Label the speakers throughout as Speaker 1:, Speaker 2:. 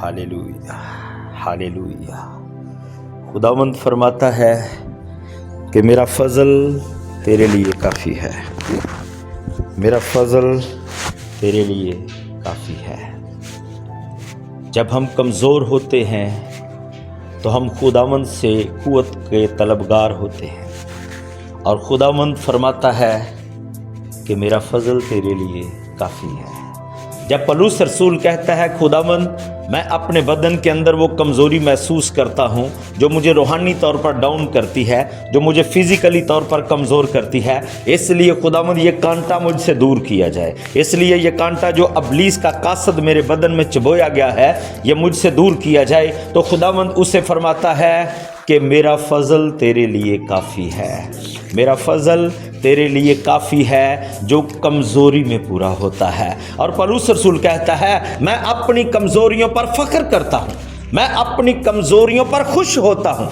Speaker 1: Hallelujah, hallelujah. खुदावंद फरमाता है कि मेरा फजल तेरे लिए काफ़ी है, मेरा फजल तेरे लिए काफ़ी है। जब हम कमज़ोर होते हैं तो हम खुदावंद से कुव्वत के तलबगार होते हैं, और खुदावंद फरमाता है कि मेरा फजल तेरे लिए काफ़ी है। जब पौलुस रसूल कहता है खुदावंद मैं अपने बदन के अंदर वो कमज़ोरी महसूस करता हूँ जो मुझे रूहानी तौर पर डाउन करती है, जो मुझे फिज़िकली तौर पर कमज़ोर करती है, इसलिए खुदावंद ये कांटा मुझसे दूर किया जाए, इसलिए ये कांटा जो अबलीस का कासद मेरे बदन में चबोया गया है ये मुझसे दूर किया जाए। तो खुदावंद उसे फरमाता है कि मेरा फजल तेरे लिए काफ़ी है, मेरा फजल तेरे लिए काफ़ी है जो कमज़ोरी में पूरा होता है। और पौलुस रसूल कहता है मैं अपनी कमज़ोरियों पर फ़ख्र करता हूँ, मैं अपनी कमज़ोरियों पर खुश होता हूँ,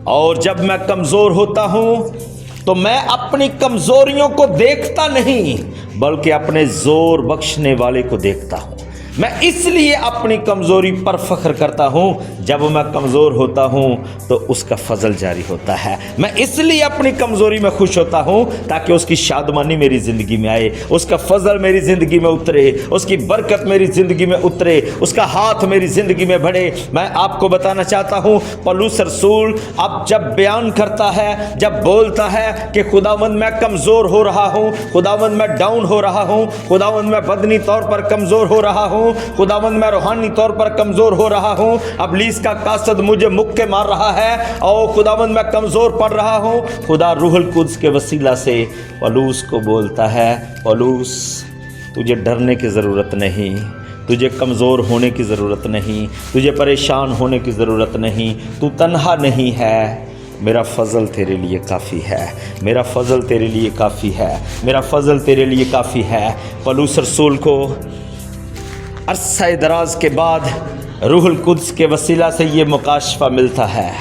Speaker 1: और जब मैं कमज़ोर होता हूँ तो मैं अपनी कमज़ोरियों को देखता नहीं बल्कि अपने ज़ोर बख्शने वाले को देखता हूँ। मैं इसलिए अपनी कमज़ोरी पर फ़ख्र करता हूँ, जब मैं कमज़ोर होता हूँ तो उसका फजल जारी होता है। मैं इसलिए अपनी कमज़ोरी में खुश होता हूँ ताकि उसकी शादमानी मेरी ज़िंदगी में आए, उसका फजल मेरी ज़िंदगी में उतरे, उसकी बरकत मेरी ज़िंदगी में उतरे, उसका हाथ मेरी ज़िंदगी में बढ़े। मैं आपको बताना चाहता हूँ पौलुस रसूल अब जब बयान करता है, जब बोलता है कि खुदावंद मैं कमज़ोर हो रहा हूँ, खुदावंद मैं डाउन हो रहा हूँ, खुदावंद मैं बदनी तौर पर कमज़ोर हो रहा हूँ, खुदावंद मैं रूहानी तौर पर कमज़ोर हो रहा हूँ, अबलीस का कासद मुझे मुक्के मार रहा है और खुदावंद मैं कमज़ोर पड़ रहा हूँ, खुदा रूहुल कुद्स के वसीला से पौलुस को बोलता है पौलुस तुझे डरने की ज़रूरत नहीं, तुझे कमज़ोर होने की ज़रूरत नहीं, तुझे परेशान होने की ज़रूरत नहीं, तू तन्हा नहीं है, मेरा फजल तेरे लिए काफ़ी है, मेरा फजल तेरे लिए काफ़ी है, मेरा फजल तेरे लिए काफ़ी है। पौलुस रसूल को अरसा दराज के बाद रूहुल कुद्स के वसीला से ये मुकाशफा मिलता है,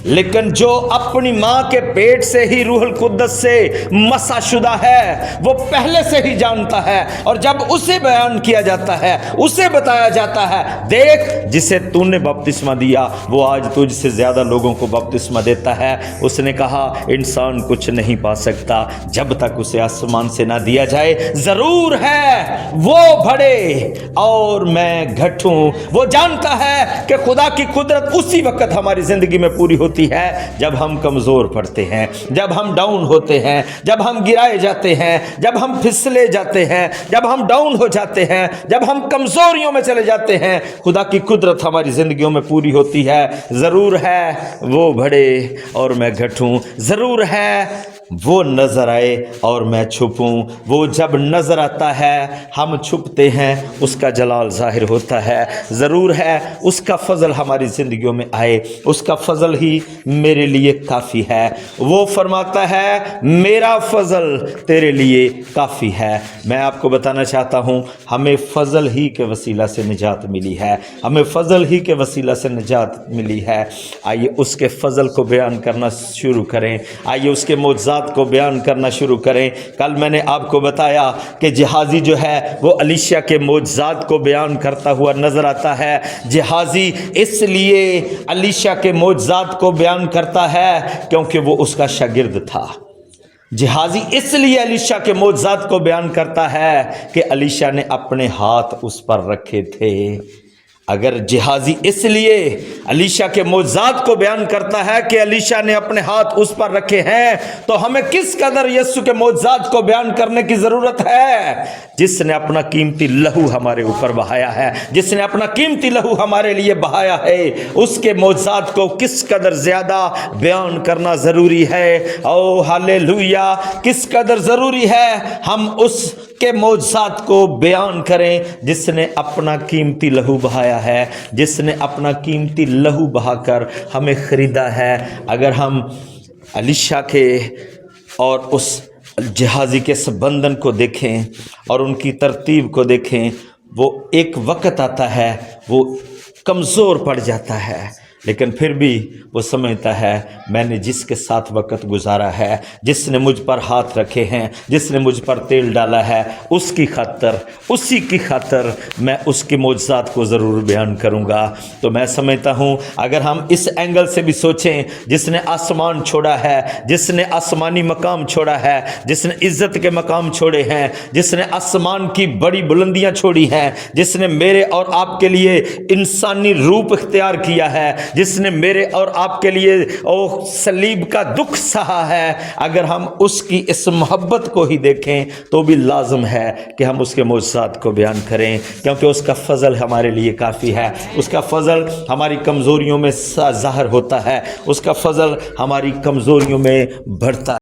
Speaker 1: लेकिन जो अपनी माँ के पेट से ही रूहुल कुद्स से मसा शुदा है वो पहले से ही जानता है, और जब उसे बयान किया जाता है, उसे बताया जाता है देख जिसे तूने बपतिस्मा दिया वो आज तुझसे ज़्यादा लोगों को बपतिस्मा देता है। उसने कहा इंसान कुछ नहीं पा सकता जब तक उसे आसमान से ना दिया जाए, ज़रूर है वो बढ़े और मैं घटूं। वो जानता है कि खुदा की कुदरत उसी वक्त हमारी ज़िंदगी में पूरी होती है जब हम कमज़ोर पड़ते हैं, जब हम डाउन होते हैं, जब हम गिराए जाते हैं, जब हम फिसले जाते हैं, जब हम डाउन हो जाते हैं, जब हम कमज़ोरियों में चले जाते हैं, खुदा की कुदरत हमारी ज़िंदगियों में पूरी होती है। ज़रूर है वो बढ़े और मैं घटूं, ज़रूर है वो नज़र आए और मैं छुपूं। वो जब नज़र आता है हम छुपते हैं, उसका जलाल ज़ाहिर होता है। ज़रूर है उसका फ़ज़ल हमारी ज़िंदगियों में आए, उसका फ़ज़ल ही मेरे लिए काफ़ी है। वो फरमाता है मेरा फ़ज़ल तेरे लिए काफ़ी है। मैं आपको बताना चाहता हूँ हमें फ़ज़ल ही के वसीला से निजात मिली है, हमें फ़ज़ल ही के वसीला से निजात मिली है। आइए उसके फ़ज़ल को बयान करना शुरू करें, आइए उसके मौजज़ात को बयान करना शुरू करें। कल मैंने आपको बताया कि जिहाजी जो है वो अलीशा के मौजज़ात को बयान करता हुआ नजर आता है। जिहाजी इसलिए अलीशा के मौजज़ात को बयान करता है क्योंकि वो उसका शागिर्द था। जिहाजी इसलिए अलीशा के मौजज़ात को बयान करता है कि अलीशा ने अपने हाथ उस पर रखे थे। अगर जिहाजी इसलिए अलीशा के मौजज़ात को बयान करता है कि अलीशा ने अपने हाथ उस पर रखे हैं, तो हमें किस कदर यीशु के मौजज़ात को बयान करने की ज़रूरत है, जिसने अपना कीमती लहू हमारे ऊपर बहाया है, जिसने अपना कीमती लहू हमारे लिए बहाया है, उसके मौजज़ात को किस कदर ज़्यादा बयान करना ज़रूरी है। ओ हालेलुया, किस कदर ज़रूरी है हम उसके मौजज़ात को बयान करें जिसने अपना कीमती लहू बहाया है, जिसने अपना कीमती लहू बहाकर हमें ख़रीदा है। अगर हम अलीशा के और उस जिहाजी के संबंधन को देखें और उनकी तरतीब को देखें, वो एक वक्त आता है वो कमज़ोर पड़ जाता है, لیکن پھر بھی وہ سمجھتا ہے میں نے جس کے ساتھ وقت گزارا ہے، جس نے مجھ پر ہاتھ رکھے ہیں، جس نے مجھ پر تیل ڈالا ہے، اس کی خاطر، اسی کی خاطر میں اس کے معجزات کو ضرور بیان کروں گا۔ تو میں سمجھتا ہوں اگر ہم اس اینگل سے بھی سوچیں، جس نے آسمان چھوڑا ہے، جس نے آسمانی مقام چھوڑا ہے، جس نے عزت کے مقام چھوڑے ہیں، جس نے آسمان کی بڑی بلندیاں چھوڑی ہیں، جس نے میرے اور آپ کے لیے انسانی روپ اختیار کیا ہے، جس نے میرے اور آپ کے لیے صلیب کا دکھ سہا ہے، اگر ہم اس کی اس محبت کو ہی دیکھیں تو بھی لازم ہے کہ ہم اس کے معجزات کو بیان کریں، کیونکہ اس کا فضل ہمارے لیے کافی ہے۔ اس کا فضل ہماری کمزوریوں میں ظاہر ہوتا ہے، اس کا فضل ہماری کمزوریوں میں بڑھتا ہے۔